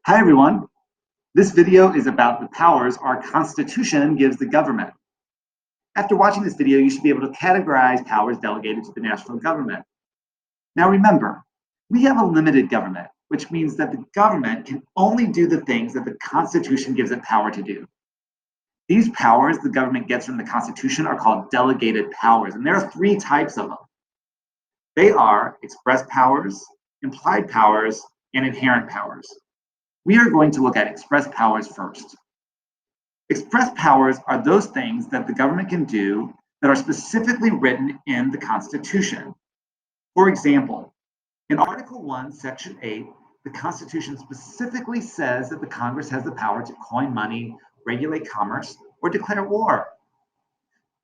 Hi everyone. This video is about the powers our Constitution gives the government. After watching this video, you should be able to categorize powers delegated to the national government. Now remember, we have a limited government, which means that the government can only do the things that the Constitution gives it power to do. These powers the government gets from the Constitution are called delegated powers, and there are three types of them. They are express powers, implied powers, and inherent powers. We are going to look at express powers first. Express powers are those things that the government can do that are specifically written in the Constitution. For example, in Article 1, Section 8, the Constitution specifically says that the Congress has the power to coin money, regulate commerce, or declare war.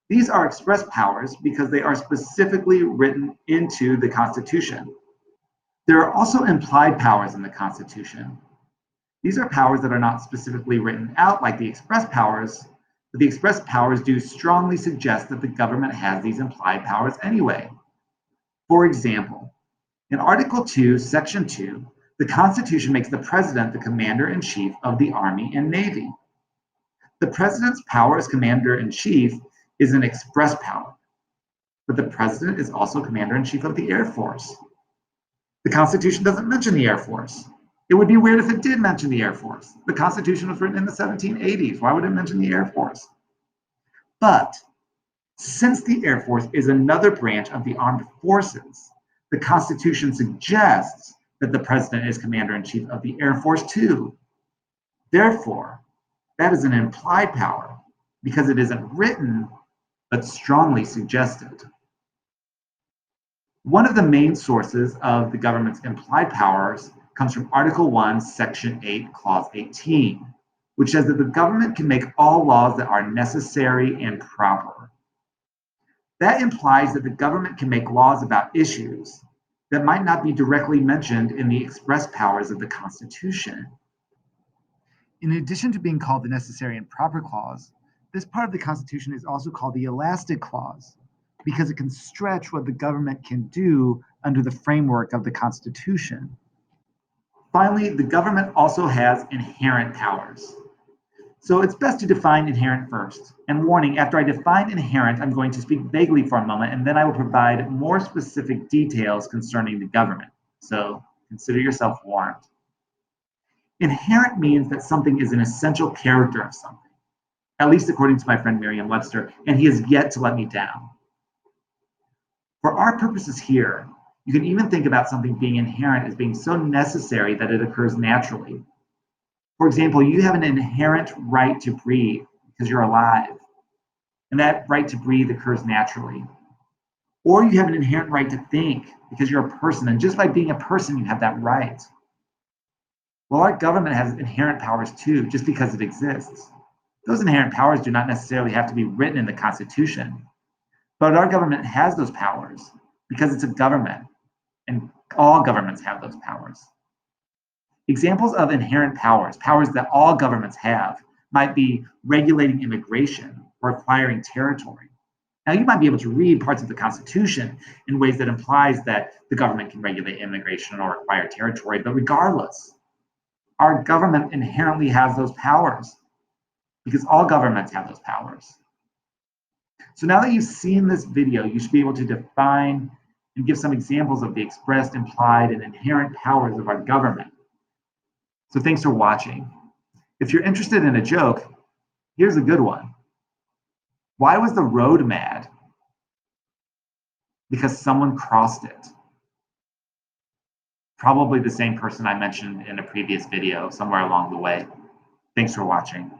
These are express powers because they are specifically written into the Constitution. There are also implied powers in the Constitution. These are powers that are not specifically written out like the express powers, but the express powers do strongly suggest that the government has these implied powers anyway. For example, in Article 2, Section 2, the Constitution makes the President the Commander-in-Chief of the Army and Navy. The President's power as Commander-in-Chief is an express power, but the President is also Commander-in-Chief of the Air Force. The Constitution doesn't mention the Air Force. It would be weird if it did mention the Air Force. The Constitution was written in the 1780s. Why would it mention the Air Force? But since the Air Force is another branch of the armed forces, the Constitution suggests that the President is Commander-in-Chief of the Air Force too. Therefore, that is an implied power because it isn't written, but strongly suggested. One of the main sources of the government's implied powers comes from Article 1, Section 8, Clause 18, which says that the government can make all laws that are necessary and proper. That implies that the government can make laws about issues that might not be directly mentioned in the express powers of the Constitution. In addition to being called the necessary and proper clause, this part of the Constitution is also called the elastic clause because it can stretch what the government can do under the framework of the Constitution. Finally, the government also has inherent powers. So it's best to define inherent first. And warning, after I define inherent, I'm going to speak vaguely for a moment, and then I will provide more specific details concerning the government. So consider yourself warned. Inherent means that something is an essential character of something, at least according to my friend Merriam-Webster, and he has yet to let me down. For our purposes here, you can even think about something being inherent as being so necessary that it occurs naturally. For example, you have an inherent right to breathe because you're alive, and that right to breathe occurs naturally. Or you have an inherent right to think because you're a person, and just by being a person, you have that right. Well, our government has inherent powers too, just because it exists. Those inherent powers do not necessarily have to be written in the Constitution, but our government has those powers because it's a government. And all governments have those powers. Examples of inherent powers, powers that all governments have, might be regulating immigration or acquiring territory. Now, you might be able to read parts of the Constitution in ways that implies that the government can regulate immigration or acquire territory, but regardless, our government inherently has those powers because all governments have those powers. So now that you've seen this video, you should be able to define and give some examples of the expressed, implied, and inherent powers of our government. So thanks for watching. If you're interested in a joke, here's a good one. Why was the road mad? Because someone crossed it. Probably the same person I mentioned in a previous video somewhere along the way. Thanks for watching.